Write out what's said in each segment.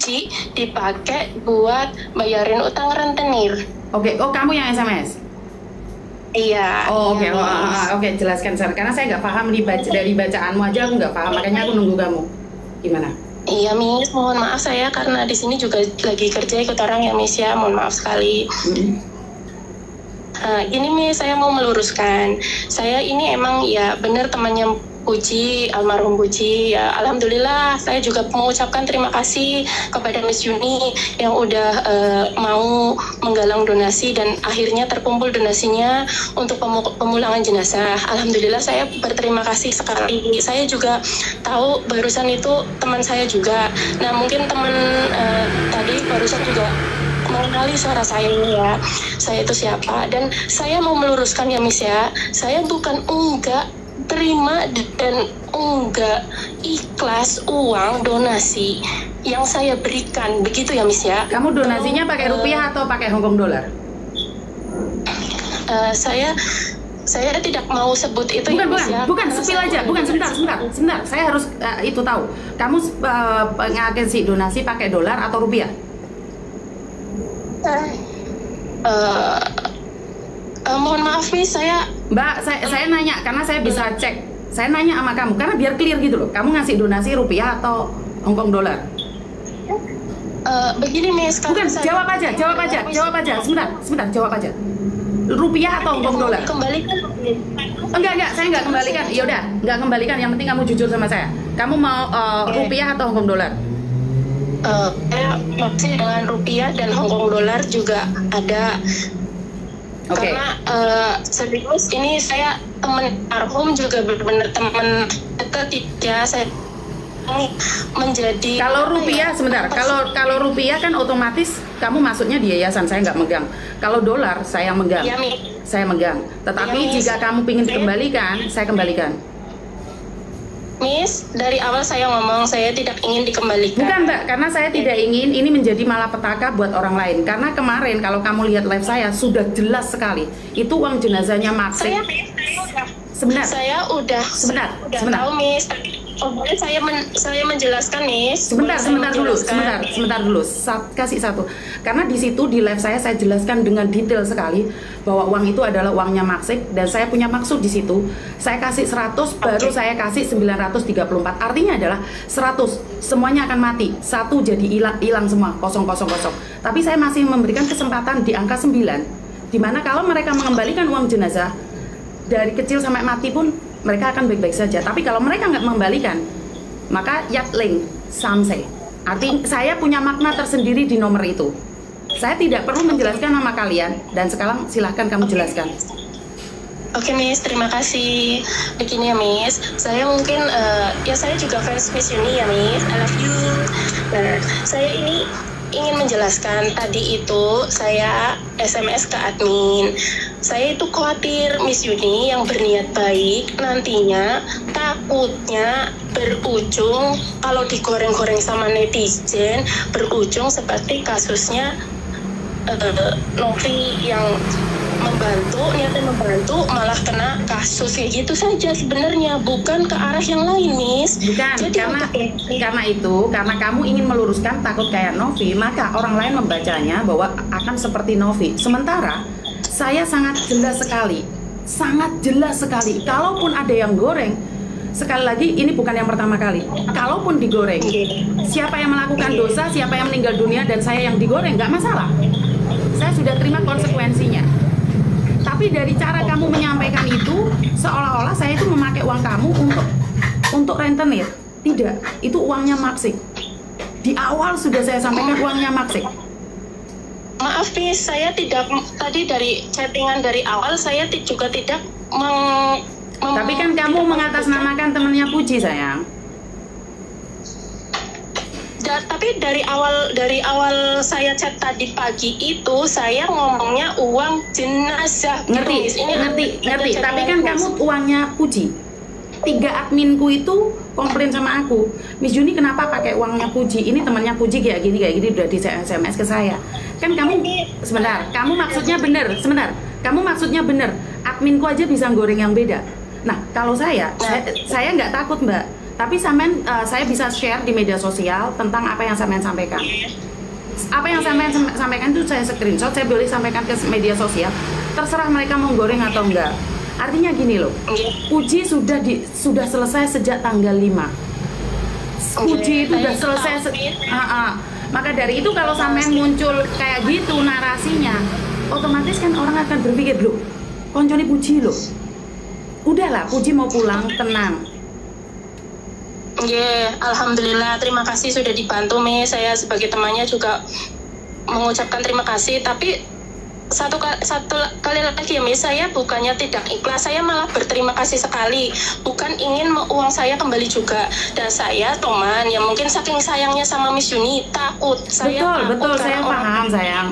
Puji dipakai buat bayarin utang rentenir. Oke, oh kamu yang SMS? Iya. Oh oke, Miss. oke jelaskan Sar. Karena saya nggak paham dari bacaanmu aja aku nggak paham, makanya aku nunggu kamu. Gimana? Iya Miss, mohon maaf saya karena di sini juga lagi kerja ikut orang ya Miss ya, mohon maaf sekali. Ini Miss, saya mau meluruskan. Saya ini emang ya benar temannya Puji, almarhum Puji. Ya, alhamdulillah saya juga mengucapkan terima kasih kepada Miss Yuni yang udah mau menggalang donasi dan akhirnya terkumpul donasinya untuk pemulangan jenazah. Alhamdulillah saya berterima kasih sekali. Saya juga tahu barusan itu teman saya juga. Nah mungkin teman tadi barusan juga mengenali suara saya ini ya, saya itu siapa, dan saya mau meluruskan ya Miss ya, saya bukan enggak terima dan enggak ikhlas uang donasi yang saya berikan, begitu ya Miss ya. Kamu donasinya pakai rupiah atau pakai Hongkong dolar? Saya tidak mau sebut itu ya Miss ya. Bukan, sepil aja, bukan, sebentar, saya harus itu tahu. Kamu ngasih donasi pakai dolar atau rupiah? Mohon maaf Miss, Mbak, saya nanya karena saya bisa cek. Saya nanya sama kamu karena biar clear gitu loh. Kamu ngasih donasi rupiah atau Hongkong dolar? Begini Miss, bukan, jawab aja. Sebentar, jawab aja. Rupiah atau Hongkong dolar? Kembalikan. Enggak, saya nggak kembalikan. Ya udah, nggak kembalikan. Yang penting kamu jujur sama saya. Kamu mau rupiah atau Hongkong dolar? Maksudnya dengan rupiah dan Hongkong dolar juga ada. Okay. Karena serius ini saya teman almarhum juga benar-benar teman dekat ya, saya menjadi. Kalau rupiah sebentar, kalau rupiah kan otomatis kamu masuknya di yayasan, saya nggak megang. Kalau dolar saya megang. Ya, saya megang. Tetapi ya, jika kamu ingin dikembalikan, saya kembalikan. Miss, dari awal saya ngomong saya tidak ingin dikembalikan. Bukan Mbak, karena saya tidak ingin ini menjadi malapetaka buat orang lain. Karena kemarin kalau kamu lihat live saya sudah jelas sekali. Itu uang jenazahnya Maksik. Saya udah tahu Miss. Boleh saya menjelaskan Miss. Sebentar dulu. Kasih satu. Karena di situ di live saya jelaskan dengan detail sekali bahwa uang itu adalah uangnya Maksik dan saya punya maksud di situ. Saya kasih 100 baru saya kasih 934. Artinya adalah 100 semuanya akan mati. 1 jadi hilang semua, kosong. Tapi saya masih memberikan kesempatan di angka 9. Dimana kalau mereka mengembalikan uang jenazah dari kecil sampai mati pun mereka akan baik-baik saja. Tapi kalau mereka nggak mengembalikan, maka Yatling Samse. Artinya saya punya makna tersendiri di nomor itu. Saya tidak perlu menjelaskan nama kalian. Dan sekarang silahkan kamu jelaskan. Oke Miss, terima kasih. Begini ya Miss, saya mungkin ya saya juga fans Miss Yuni ya Miss. I love you. Nah, saya ini ingin menjelaskan tadi itu saya SMS ke admin. Saya itu khawatir Miss Yuni yang berniat baik nantinya takutnya berujung kalau digoreng-goreng sama netizen berujung seperti kasusnya Novi yang niatnya membantu malah kena kasus kayak gitu saja sebenarnya, bukan ke arah yang lain Miss. Bukan. Jadi karena kamu ingin meluruskan takut kayak Novi, maka orang lain membacanya bahwa akan seperti Novi. Sementara saya sangat jelas sekali kalaupun ada yang goreng, sekali lagi ini bukan yang pertama kali, kalaupun digoreng, siapa yang melakukan dosa, siapa yang meninggal dunia dan saya yang digoreng, nggak masalah, saya sudah terima konsekuensinya. Tapi dari cara kamu menyampaikan itu seolah-olah saya itu memakai uang kamu untuk rentenir. Tidak, itu uangnya Maksik. Di awal sudah saya sampaikan uangnya Maksik. Maaf Miss, saya tidak tadi dari chattingan dari awal saya juga tidak Tapi kan kamu mengatasnamakan temannya Puji sayang. Tapi dari awal saya chat tadi pagi itu saya ngomongnya uang jenazah. Ngerti. Tapi kan kamu uangnya Puji. 3 adminku itu komplain sama aku, Miss Yuni kenapa pakai uangnya Puji? Ini temannya Puji kayak gini udah di SMS ke saya. Kan kamu sebentar, kamu maksudnya bener. Adminku aja bisa goreng yang beda. Nah kalau saya nggak takut Mbak. Tapi sampean, saya bisa share di media sosial tentang apa yang sampean sampaikan. Apa yang sampean sampaikan itu saya screenshot, saya boleh sampaikan ke media sosial. Terserah mereka mau goreng atau enggak. Artinya gini loh, uji sudah selesai sejak tanggal 5. Uji itu udah selesai. Maka dari itu kalau sampean muncul kayak gitu narasinya, otomatis kan orang akan berpikir, loh, koncone Puji loh. Udahlah, Puji mau pulang, tenang. Alhamdulillah, terima kasih sudah dibantu, Mi. Saya sebagai temannya juga mengucapkan terima kasih. Tapi satu kali lagi ya, Mi, saya bukannya tidak ikhlas, saya malah berterima kasih sekali. Bukan ingin uang saya kembali juga. Dan saya teman yang mungkin saking sayangnya sama Miss Yuni takut. Betul, saya paham, sayang,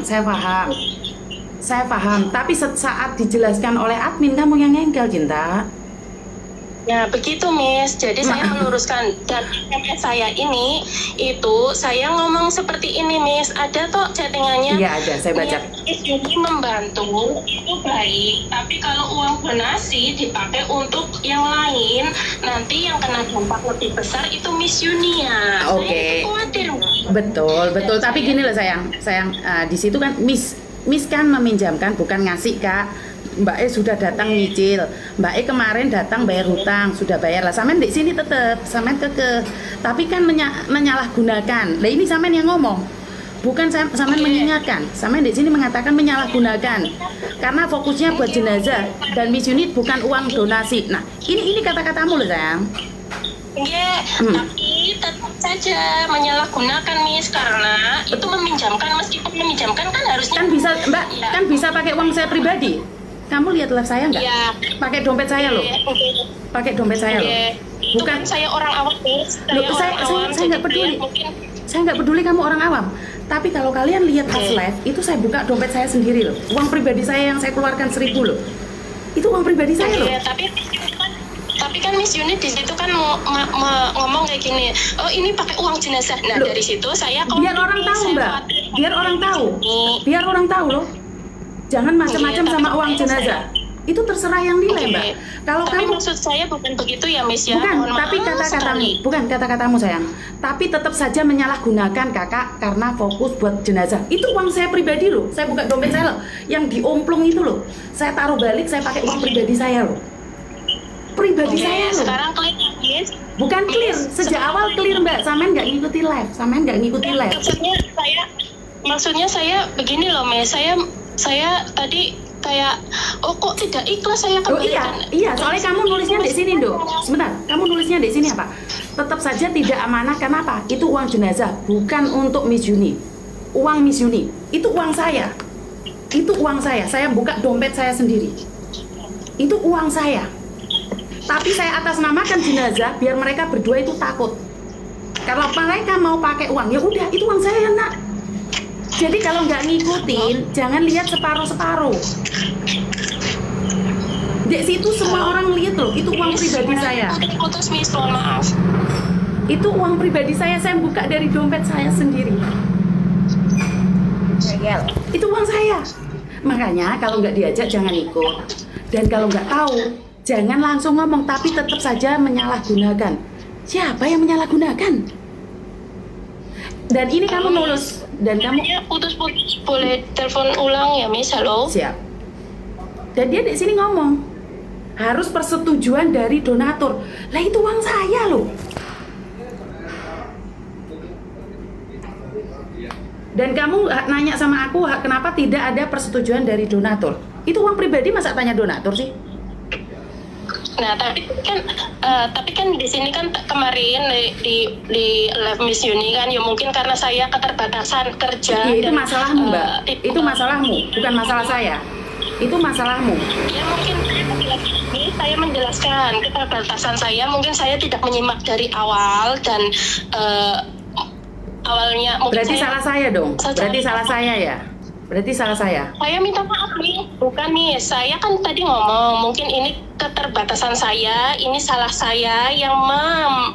saya paham. Tapi saat dijelaskan oleh admin kamu yang ngengkel, Cinta. Ya begitu, Miss. Jadi saya meluruskan, dan SMS saya ini itu saya ngomong seperti ini, Miss. Ada toh chattingannya? Iya ada, saya baca. Miss Yuni membantu itu baik, tapi kalau uang donasi dipakai untuk yang lain, nanti yang kena dampak lebih besar itu Miss Yuni ya. Oke. Saya itu khawatir. Betul. Tapi gini loh sayang, di situ kan Miss kan meminjamkan, bukan ngasih, Kak. Mbak E sudah datang nyicil, Mbak E kemarin datang bayar hutang, sudah bayar lah. Sampean di sini tetap, sampean kekeh. Tapi kan menyalahgunakan. Lah ini sampean yang ngomong, bukan sampean mengingatkan. Sampean di sini mengatakan menyalahgunakan, karena fokusnya buat jenazah dan Miss Unit bukan uang donasi. Nah ini kata-katamu loh sayang. Tapi tetap saja menyalahgunakan, Miss, karena itu meminjamkan, meskipun meminjamkan kan harusnya kan bisa Mbak, kan bisa pakai uang saya pribadi. Kamu lihat live saya nggak? Iya. Pakai dompet saya loh. Pakai dompet saya loh. Bukan saya orang awam, Miss. Saya nggak peduli. Saya nggak peduli kamu orang awam. Tapi kalau kalian lihat pas live, itu saya buka dompet saya sendiri loh. Uang pribadi saya yang saya keluarkan 1.000 loh. Itu uang pribadi saya loh. Tapi kan Miss Unit di situ kan ngomong kayak gini, oh ini pakai uang jenazah. Nah loh, dari situ saya biar orang tahu, Mbak. Biar orang tahu loh. Jangan macam-macam sama uang jenazah. Itu terserah yang nilai, Mbak. Kalau tapi kamu, maksud saya bukan begitu ya, Miss ya. Bukan, tapi kata-katamu sayang. Tapi tetap saja menyalahgunakan Kakak karena fokus buat jenazah. Itu uang saya pribadi loh. Saya buka dompet saya loh. Yang diomplung itu loh. Saya taruh balik, saya pakai uang pribadi saya loh. Pribadi saya loh. Sekarang clear, Miss. Bukan clear, sejak awal clear, Mbak. Sampean nggak ngikuti live. Maksudnya saya begini loh, Miss. Saya tadi kayak, oh kok tidak ikhlas saya kembalikan. Iya, soalnya kamu nulisnya di sini, Dok. Sebentar, kamu nulisnya di sini apa? Tetap saja tidak amanah, kenapa? Itu uang jenazah, bukan untuk Miss Yuni. Uang Miss Yuni, itu uang saya. Saya buka dompet saya sendiri. Itu uang saya. Tapi saya atasnamakan jenazah biar mereka berdua itu takut. Kalau mereka mau pakai uang, ya udah, itu uang saya, Nak. Jadi kalau nggak ngikutin, jangan lihat separuh-separuh. Di situ semua orang lihat loh, itu uang pribadi saya. Putus, Miss, mohon maaf. Itu uang pribadi saya buka dari dompet saya sendiri. Itu uang saya. Makanya kalau nggak diajak jangan ikut. Dan kalau nggak tahu, jangan langsung ngomong, tapi tetap saja menyalahgunakan. Siapa yang menyalahgunakan? Dan ini kamu nulis. Dan kamu putus-putus, boleh telepon ulang ya, Miss? Halo. Siap. Dan dia di sini ngomong harus persetujuan dari donatur. Lah itu uang saya loh. Dan kamu nanya sama aku kenapa tidak ada persetujuan dari donatur? Itu uang pribadi, masa tanya donatur sih? Nah, tapi kan di sini kan kemarin di live Miss Yuni kan, ya mungkin karena saya keterbatasan kerja. Ya, itu masalahmu, Mbak. Itu masalahmu, bukan masalah saya. Itu masalahmu. Ya mungkin saya menjelaskan keterbatasan saya, mungkin saya tidak menyimak dari awal dan awalnya mungkin. Berarti salah saya dong. Berarti salah saya ya. Berarti salah saya. Saya minta maaf nih, bukan nih. Saya kan tadi ngomong, mungkin ini keterbatasan saya, ini salah saya yang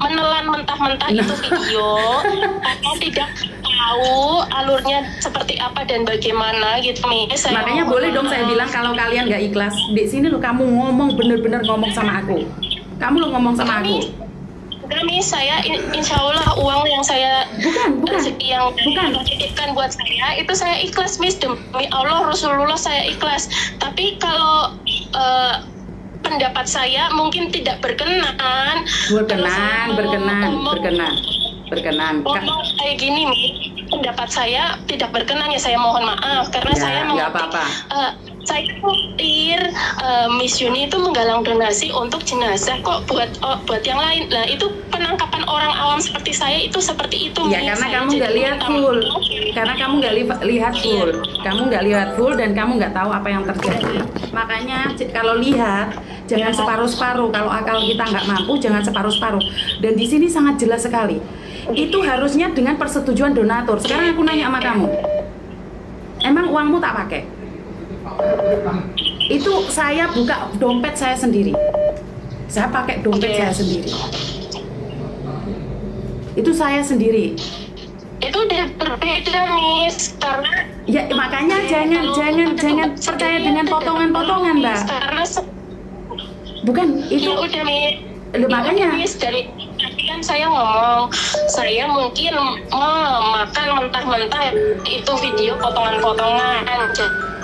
menelan mentah-mentah itu video karena tidak tahu alurnya seperti apa dan bagaimana gitu nih. Makanya boleh dong saya bilang kalau kalian nggak ikhlas. Di sini lo kamu ngomong bener-bener ngomong sama aku. Kamu lo ngomong sama aku. Enggak, Miss, saya insya Allah uang yang saya rezeki yang Allah titipkan buat saya itu saya ikhlas, Miss, demi Allah Rasulullah saya ikhlas. Tapi kalau pendapat saya mungkin tidak berkenan. Berkenan. Ngomong kayak gini, Miss, pendapat saya tidak berkenan ya, saya mohon maaf karena Ya, saya nggak apa-apa. Saya khawatir Miss Yuni itu menggalang donasi untuk jenazah kok buat yang lain. Nah, itu penangkapan orang awam seperti saya itu seperti itu. Ya, Miss. karena Saya kamu jadi nggak lihat minta full. maaf. Karena kamu nggak lihat full. Kamu nggak lihat full dan kamu nggak tahu apa yang terjadi. Makanya kalau lihat jangan separuh-separuh. Kalau akal kita nggak mampu jangan separuh-separuh. Dan di sini sangat jelas sekali. Itu harusnya dengan persetujuan donatur. Sekarang aku nanya sama kamu. Emang uangmu tak pakai? Itu saya buka dompet saya sendiri. Saya pakai dompet saya sendiri. Itu saya sendiri. Itu udah berbeda, Miss, karena Ya makanya jangan percaya dengan potongan-potongan, Mbak. Karena Bukan itu. ya udah, Miss. Loh, makanya. Miss, dari tadi kan saya ngomong, saya mungkin makan mentah-mentah itu video potongan-potongan.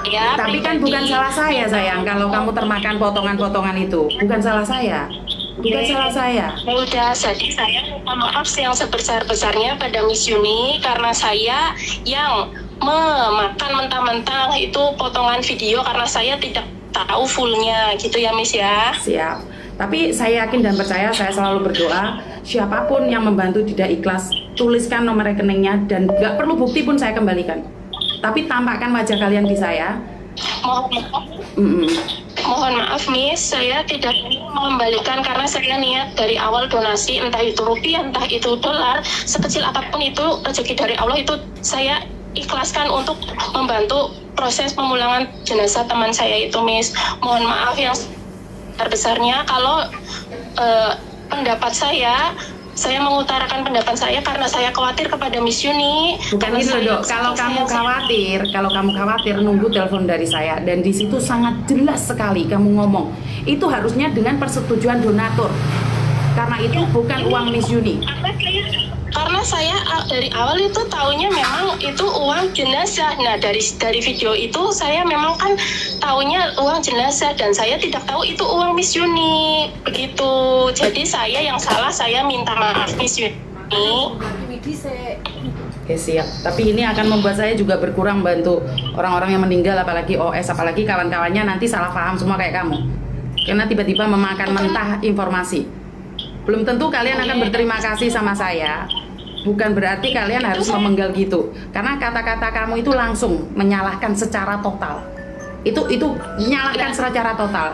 Ya, Tapi kan bukan salah saya, sayang. Kalau kamu termakan potongan-potongan itu, bukan salah saya. Bukan salah saya. Ya udah, jadi saya minta maaf yang sebesar-besarnya pada Miss Yuni karena saya yang memakan mentah-mentah itu potongan video karena saya tidak tahu fullnya gitu ya, Miss ya. Siap. Tapi saya yakin dan percaya, saya selalu berdoa, siapapun yang membantu tidak ikhlas, tuliskan nomor rekeningnya dan nggak perlu bukti pun saya kembalikan. Tapi tampakkan wajah kalian di saya. Mohon maaf, Miss, saya tidak ingin mengembalikan karena saya niat dari awal donasi, entah itu rupiah, entah itu dolar, sekecil apapun itu rezeki dari Allah itu saya ikhlaskan untuk membantu proses pemulangan jenazah teman saya itu, Miss. Mohon maaf yang terbesarnya kalau pendapat saya mengutarakan pendapat saya karena saya khawatir kepada Miss Yuni. Bukan gitu, Dok. Kalau kamu khawatir nunggu telepon dari saya dan di situ sangat jelas sekali kamu ngomong. Itu harusnya dengan persetujuan donatur. Karena itu bukan uang Miss Yuni. Karena saya dari awal itu taunya memang itu uang jenazah. Nah, dari video itu saya memang kan taunya uang jenazah dan saya tidak tahu itu uang Miss Yuni. Begitu. Jadi saya yang salah, saya minta maaf Miss Yuni. Oke, siap. Tapi ini akan membuat saya juga berkurang bantu orang-orang yang meninggal, apalagi OS, apalagi kawan-kawannya nanti salah paham semua kayak kamu. Karena tiba-tiba memakan mentah informasi. Belum tentu kalian akan berterima kasih sama saya. Bukan berarti kalian harus memenggal gitu. Karena kata-kata kamu itu langsung menyalahkan secara total. Itu menyalahkan secara total.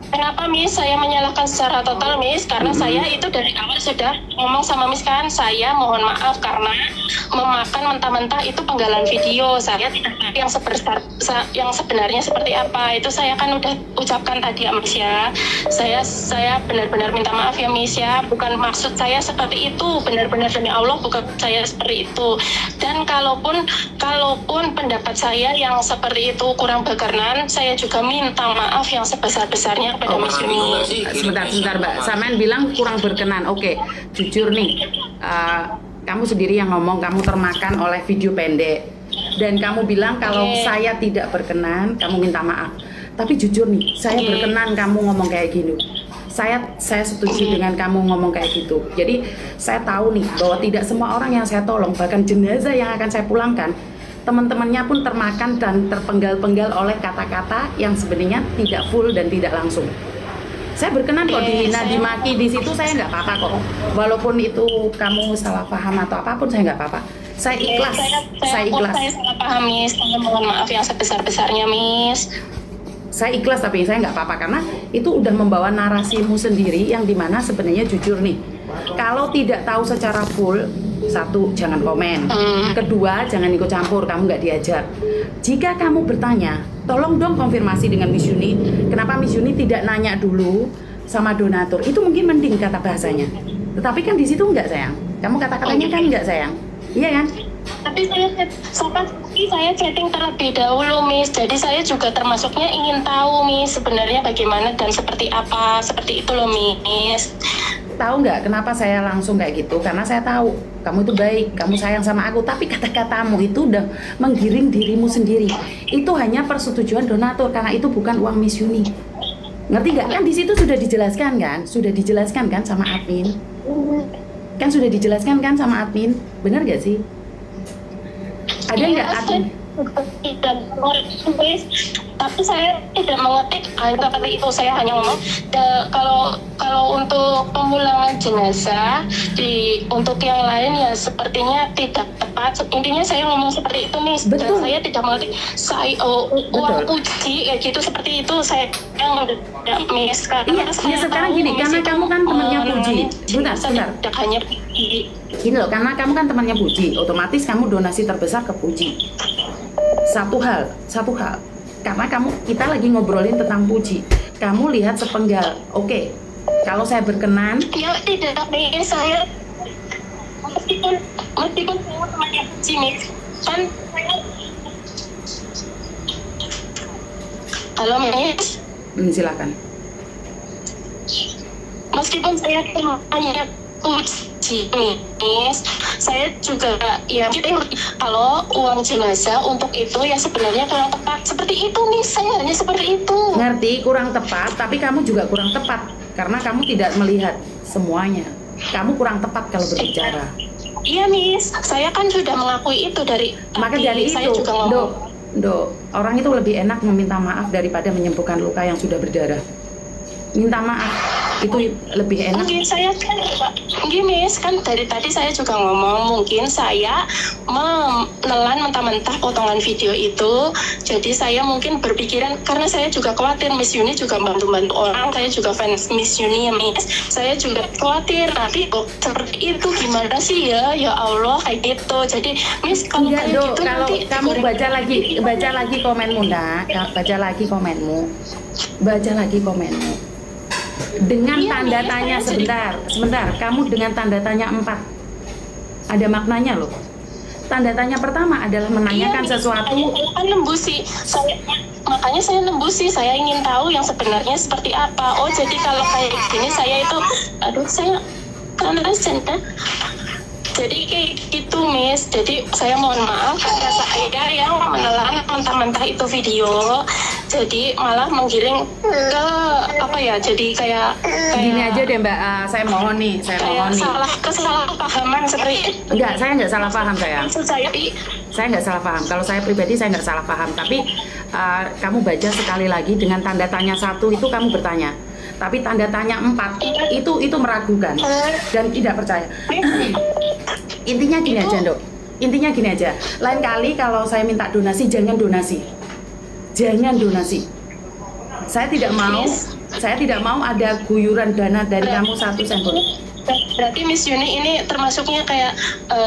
Kenapa, Miss, saya menyalahkan secara total, Miss? Karena saya itu dari awal sudah ngomong sama Miss kan, saya mohon maaf karena memakan mentah-mentah itu penggalan video. Saya tidak tahu yang sebenarnya seperti apa. Itu saya kan udah ucapkan tadi ya, Miss ya. Saya benar-benar minta maaf ya, Miss ya. Bukan maksud saya seperti itu. Benar-benar demi Allah bukan saya seperti itu. Dan kalaupun pendapat saya yang seperti itu kurang berkenan, saya juga minta maaf yang sebesar-besarnya kepada Miss Yuni. Sebentar Mbak, Samen bilang kurang berkenan. Oke, jujur nih, kamu sendiri yang ngomong kamu termakan oleh video pendek dan kamu bilang kalau saya tidak berkenan, kamu minta maaf. Tapi jujur nih, saya berkenan kamu ngomong kayak gini. Saya setuju dengan kamu ngomong kayak gitu. Jadi saya tahu nih bahwa tidak semua orang yang saya tolong, bahkan jenazah yang akan saya pulangkan, teman-temannya pun termakan dan terpenggal-penggal oleh kata-kata yang sebenarnya tidak full dan tidak langsung. Saya berkenan kok dihina, dimaki di situ, saya nggak apa-apa kok. Walaupun itu kamu salah paham atau apapun, saya nggak apa-apa. Saya ikhlas, saya ikhlas. Saya salah paham, Miss. Saya mohon maaf yang sebesar-besarnya, Miss. Saya ikhlas, tapi saya nggak apa-apa karena itu udah membawa narasimu sendiri yang dimana sebenarnya jujur nih. Kalau tidak tahu secara full, satu, jangan komen. Kedua, jangan ikut campur, kamu nggak diajar. Jika kamu bertanya, tolong dong konfirmasi dengan Miss Yuni. Kenapa Miss Yuni tidak nanya dulu sama donatur? Itu mungkin mending kata bahasanya. Tetapi kan di situ nggak, sayang. Kamu kata-katanya kan nggak, sayang. Iya kan? Tapi saya chatting terlebih dahulu, Miss. Jadi saya juga termasuknya ingin tahu, Miss, sebenarnya bagaimana dan seperti apa. Seperti itu loh, Miss. tahu nggak kenapa saya langsung kayak gitu? Karena saya tahu kamu itu baik, kamu sayang sama aku, tapi kata-katamu itu udah menggiring dirimu sendiri. Itu hanya persetujuan donatur karena itu bukan uang Miss Yuni. Ngerti nggak? Kan di situ sudah dijelaskan kan? Sudah dijelaskan kan sama admin? Kan sudah dijelaskan kan sama admin? Benar nggak sih? Ada nggak admin? Tapi saya tidak mengetik seperti itu. Saya hanya ngomong kalau untuk pemulangan jenazah untuk yang lain ya sepertinya tidak tepat. Intinya saya ngomong seperti itu nih. Dan Betul. saya tidak mengetik uang puji kayak gitu seperti itu. Saya yang tidak miss karena Iya, sekarang gini, karena kamu kan temannya Puji. Bentar. tidak hanya Puji. Gini loh, karena kamu kan temannya Puji, otomatis kamu donasi terbesar ke Puji. Satu hal, karena kita lagi ngobrolin tentang Puji. Kamu lihat sepenggal, oke. Kalau saya berkenan, Ya tidak, miss, saya meskipun saya temannya Puji nih, kan saya halo miss. Silakan. Meskipun saya hanya Puji, Miss, saya juga ya kalau uang jenazah untuk itu ya sebenarnya kurang tepat. Seperti itu, Miss, saya hanya seperti itu. Ngerti, kurang tepat, tapi kamu juga kurang tepat karena kamu tidak melihat semuanya. Kamu kurang tepat kalau berbicara. Iya, Miss, saya kan sudah mengakui itu dari Maka tadi. dari Saya itu, juga ngomong. Dok, orang itu lebih enak meminta maaf daripada menyembuhkan luka yang sudah berdarah. Minta maaf itu lebih enak. Mungkin saya kan, Miss, kan dari tadi saya juga ngomong mungkin saya menelan mentah-mentah potongan video itu. Jadi saya mungkin berpikiran karena saya juga khawatir Miss Yuni juga bantu-bantu orang. Saya juga fans Miss Yuni ya, Miss. Saya juga khawatir nanti seperti itu gimana sih ya Allah kayak gitu. Jadi Miss kalau Enggak, kayak Dok, gitu kalau nanti kamu baca lagi komenmu, Nak. Baca lagi komenmu. Dengan Iya, tanda Miss, tanya saya sebentar. Kamu dengan tanda tanya 4. Ada maknanya loh. Tanda tanya pertama adalah menanyakan Miss, sesuatu. saya kan nembusi. Makanya saya nembusi. Saya ingin tahu yang sebenarnya seperti apa. Oh, jadi kalau kayak gini saya itu, saya kan resenta. Jadi kayak gitu, Miss. Jadi saya mohon maaf karena saya yang menelan mentah-mentah itu video. Jadi malah menggiring ke apa ya? Jadi kayak Gini aja deh, Mbak. Saya mohon nih. kayak kesalahpahaman seperti itu. Enggak, saya nggak salah paham, sayang. Maksud saya Saya nggak salah paham. Kalau saya pribadi saya nggak salah paham. Tapi kamu baca sekali lagi dengan tanda tanya 1 itu kamu bertanya. Tapi tanda tanya 4 itu meragukan dan tidak percaya. Intinya gini aja, Dok. Intinya gini aja. Lain kali kalau saya minta donasi, jangan donasi. Jangan donasi. Saya tidak mau ada guyuran dana dari kamu 1 sen pun. Berarti Miss Yuni ini termasuknya kayak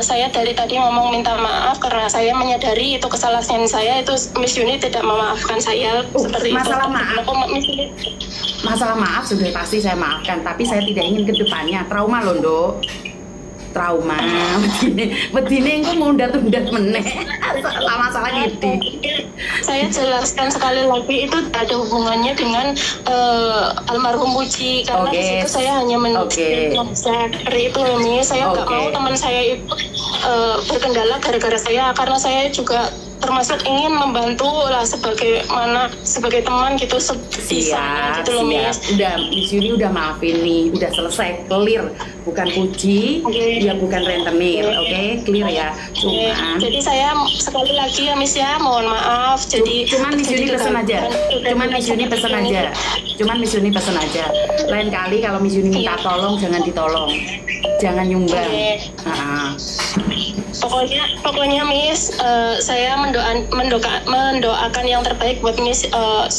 saya dari tadi ngomong minta maaf karena saya menyadari itu kesalahan saya, itu Miss Yuni tidak memaafkan saya seperti masalah itu. maaf. Miss Yuni. Masalah maaf sudah pasti saya maafkan, tapi saya tidak ingin ke depannya trauma loh, Dok. Trauma. Bedine engko mundat-mundat meneh. Masalah gitu. Saya jelaskan sekali lagi itu ada hubungannya dengan almarhum Puji karena di situ saya hanya seperti itu, Miss. Saya nggak mau teman saya itu berkendala gara-gara saya, karena saya juga termasuk ingin membantu lah sebagai teman gitu di sana gitu loh, Miss. Udah Miss Yuni udah maafin nih, udah selesai, clear. Bukan Puji, ya bukan rentenir, oke? Clear ya. Jadi saya sekali lagi ya, Miss, ya mohon maaf. Jadi cuman Miss Yuni pesen aja. Lain kali kalau Miss Yuni minta tolong jangan ditolong, jangan nyumbang. Pokoknya Miss, saya mendoakan yang terbaik buat Miss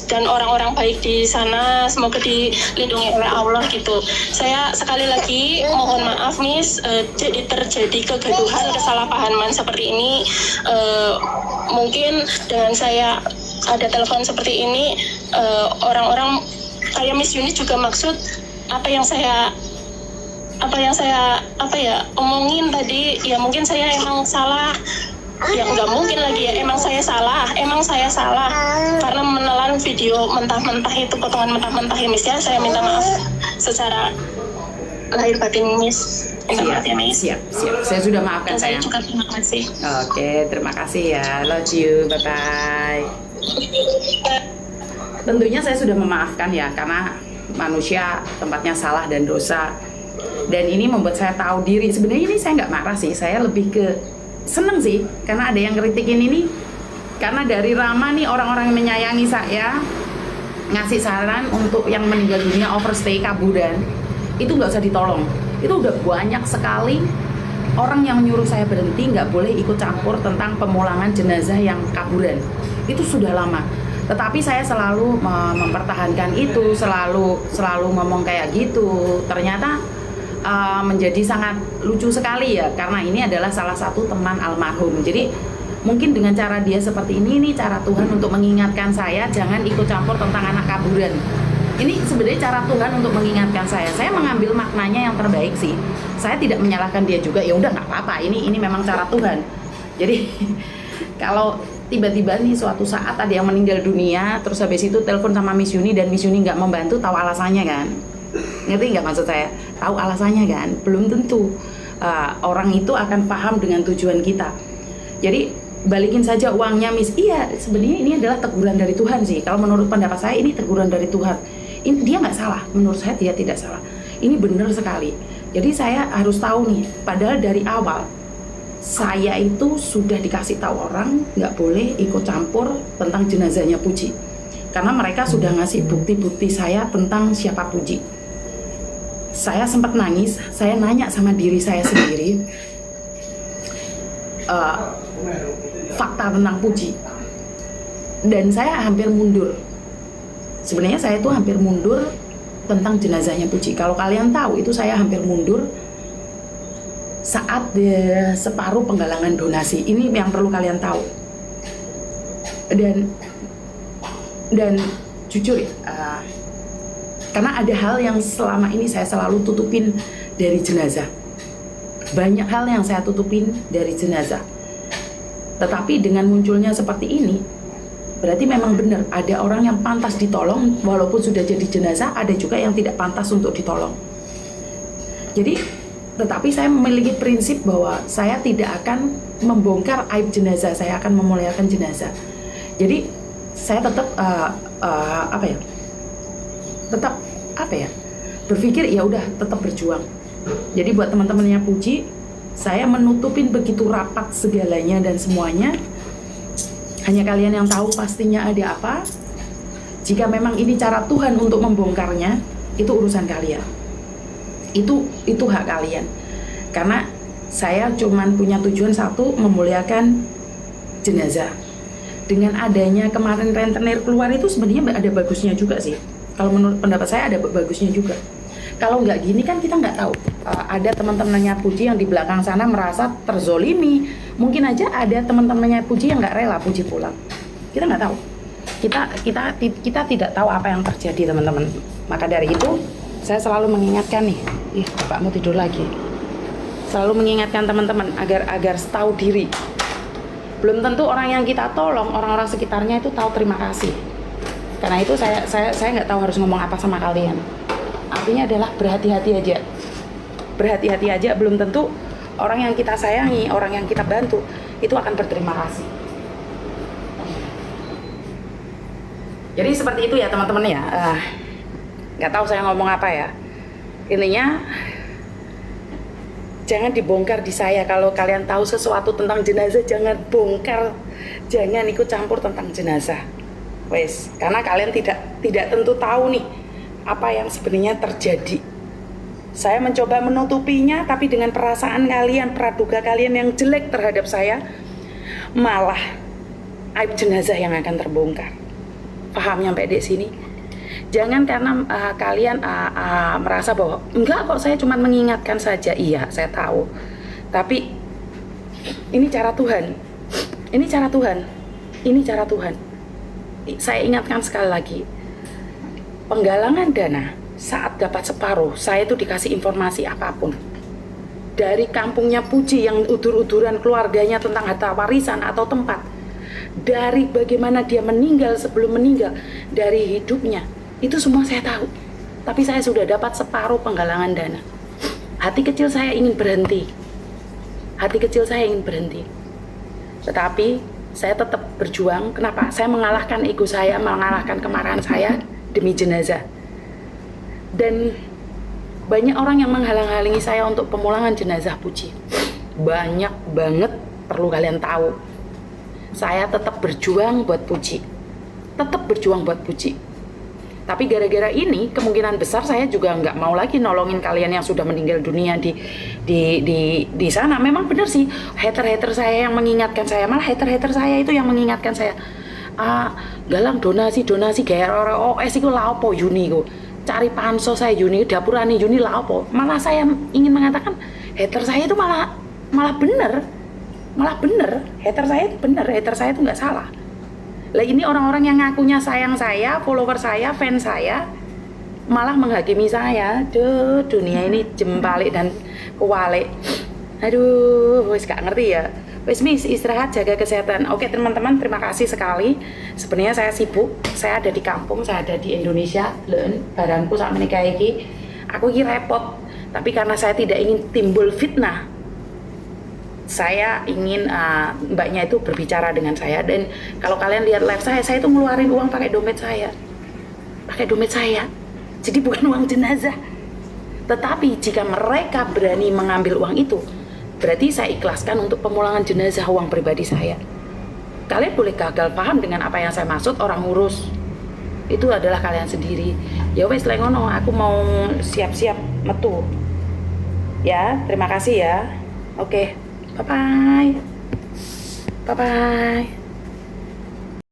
dan orang-orang baik di sana, semoga dilindungi oleh Allah gitu. Saya sekali lagi mohon maaf, Miss, jadi terjadi kegaduhan, kesalahpahaman seperti ini. Mungkin dengan saya ada telepon seperti ini, orang-orang kayak Miss Yuni juga maksud apa yang saya omongin tadi, ya mungkin saya emang salah. Ya nggak mungkin lagi ya, emang saya salah karena menelan video mentah-mentah itu, potongan mentah-mentah ya, Miss, ya. Saya minta maaf secara lahir batin Miss. Minta maaf ya Miss. Siap. Saya sudah maafkan Dan saya sayang. juga terima kasih. Oke, terima kasih ya. Love you. Bye-bye. Tentunya saya sudah memaafkan ya, karena manusia tempatnya salah dan dosa. Dan ini membuat saya tahu diri. Sebenarnya ini saya nggak marah sih, saya lebih ke seneng sih, karena ada yang kritikin ini. Karena dari Rama nih, orang-orang yang menyayangi saya ngasih saran untuk yang meninggal dunia overstay kaburan itu nggak usah ditolong. Itu udah banyak sekali orang yang menyuruh saya berhenti, nggak boleh ikut campur tentang pemulangan jenazah yang kaburan. Itu sudah lama. Tetapi saya selalu mempertahankan itu, selalu ngomong kayak gitu. Ternyata menjadi sangat lucu sekali ya, karena ini adalah salah satu teman almarhum. Jadi mungkin dengan cara dia seperti ini cara Tuhan untuk mengingatkan saya jangan ikut campur tentang anak kaburan. Ini sebenarnya cara Tuhan untuk mengingatkan saya. Saya mengambil maknanya yang terbaik sih. Saya tidak menyalahkan dia juga. Ya udah nggak apa-apa. Ini memang cara Tuhan. Jadi kalau tiba-tiba nih suatu saat ada yang meninggal dunia, terus habis itu telepon sama Miss Yuni dan Miss Yuni nggak membantu, tahu alasannya kan? Ngerti nggak maksud saya? Tahu alasannya kan? Belum tentu orang itu akan paham dengan tujuan kita. Jadi balikin saja uangnya Miss. Iya, sebenarnya ini adalah teguran dari Tuhan sih. Kalau menurut pendapat saya ini teguran dari Tuhan. Ini dia nggak salah, menurut saya dia tidak salah. Ini benar sekali. Jadi saya harus tahu nih, padahal dari awal saya itu sudah dikasih tahu orang nggak boleh ikut campur tentang jenazahnya Puji. Karena mereka sudah ngasih bukti-bukti saya tentang siapa Puji. Saya sempat nangis, saya nanya sama diri saya sendiri fakta tentang Puji, dan saya hampir mundur. Sebenarnya saya tuh hampir mundur tentang jenazahnya Puji. Kalau kalian tahu itu saya hampir mundur saat separuh penggalangan donasi. Ini yang perlu kalian tahu. Dan jujur ya, karena ada hal yang selama ini saya selalu tutupin dari jenazah. Banyak hal yang saya tutupin dari jenazah. Tetapi dengan munculnya seperti ini, berarti memang benar ada orang yang pantas ditolong walaupun sudah jadi jenazah, ada juga yang tidak pantas untuk ditolong. Jadi, tetapi saya memiliki prinsip bahwa saya tidak akan membongkar aib jenazah, saya akan memuliakan jenazah. Jadi, saya tetap berpikir ya udah tetap berjuang. Jadi buat teman-temannya Puji, saya menutupin begitu rapat segalanya dan semuanya. Hanya kalian yang tahu pastinya ada apa. Jika memang ini cara Tuhan untuk membongkarnya, itu urusan kalian. Itu hak kalian. Karena saya cuman punya tujuan satu, memuliakan jenazah. Dengan adanya kemarin rentenir keluar itu sebenarnya ada bagusnya juga sih. Kalau menurut pendapat saya ada bagusnya juga. Kalau nggak gini kan kita nggak tahu. Ada teman-temannya Puji yang di belakang sana merasa terzolimi. Mungkin aja ada teman-temannya Puji yang nggak rela Puji pulang. Kita nggak tahu. Kita tidak tahu apa yang terjadi teman-teman. Maka dari itu saya selalu mengingatkan nih. Bapakmu tidur lagi. Selalu mengingatkan teman-teman agar tahu diri. Belum tentu orang yang kita tolong, orang-orang sekitarnya itu tahu terima kasih. Karena itu saya nggak tahu harus ngomong apa sama kalian. Artinya adalah berhati-hati aja. Berhati-hati aja, belum tentu orang yang kita sayangi, orang yang kita bantu itu akan berterima kasih. Jadi seperti itu ya teman-teman ya. Nggak tahu saya ngomong apa ya. Intinya jangan dibongkar di saya. Kalau kalian tahu sesuatu tentang jenazah, jangan bongkar, jangan ikut campur tentang jenazah. Wes, karena kalian tidak tentu tahu nih apa yang sebenarnya terjadi. Saya mencoba menutupinya, tapi dengan perasaan kalian, praduga kalian yang jelek terhadap saya, malah aib jenazah yang akan terbongkar. Paham sampai di sini? Jangan karena kalian merasa bahwa enggak kok, saya cuma mengingatkan saja. Iya, saya tahu. Tapi ini cara Tuhan. Ini cara Tuhan. Ini cara Tuhan. Saya ingatkan sekali lagi. Penggalangan dana saat dapat separuh, saya itu dikasih informasi apapun. Dari kampungnya Puji yang udur-uduran keluarganya tentang harta warisan atau tempat. Dari bagaimana dia meninggal sebelum meninggal, dari hidupnya. Itu semua saya tahu. Tapi saya sudah dapat separuh penggalangan dana. hati kecil saya ingin berhenti. Hati kecil saya ingin berhenti. Tetapi saya tetap berjuang. Kenapa? Saya mengalahkan ego saya, mengalahkan kemarahan saya demi jenazah. Dan banyak orang yang menghalang-halangi saya untuk pemulangan jenazah Puji. Banyak banget, perlu kalian tahu. Saya tetap berjuang buat Puji. Tetap berjuang buat Puji. Tapi gara-gara ini kemungkinan besar saya juga nggak mau lagi nolongin kalian yang sudah meninggal dunia di sana. Memang benar sih, hater-hater saya yang mengingatkan saya, malah hater-hater saya itu yang mengingatkan saya. Galang donasi kayak orang OS itu laopo Yuni kok. Cari pansos saya Yuni, dapurani Yuni laopo. Malah saya ingin mengatakan hater saya itu malah benar. Malah benar, hater saya itu benar, hater saya itu nggak salah. Lah ini orang-orang yang ngakunya sayang saya, follower saya, fans saya, malah menghakimi saya. Duh, dunia ini jembalik dan kualik. Aduh, wis gak ngerti ya. Wis Miss, istirahat, jaga kesehatan. Oke teman-teman, terima kasih sekali. Sebenarnya saya sibuk, saya ada di kampung, saya ada di Indonesia. Leun, barangku sama menikah iki. Aku ini repot, tapi karena saya tidak ingin timbul fitnah, saya ingin mbaknya itu berbicara dengan saya. Dan kalau kalian lihat live saya itu ngeluarin uang pakai dompet saya. Jadi bukan uang jenazah. Tetapi jika mereka berani mengambil uang itu, berarti saya ikhlaskan untuk pemulangan jenazah uang pribadi saya. Kalian boleh gagal paham dengan apa yang saya maksud, orang ngurus. Itu adalah kalian sendiri. Ya wes lengono, aku mau siap-siap metu. Ya, terima kasih ya. Oke. Bye-bye. Bye-bye.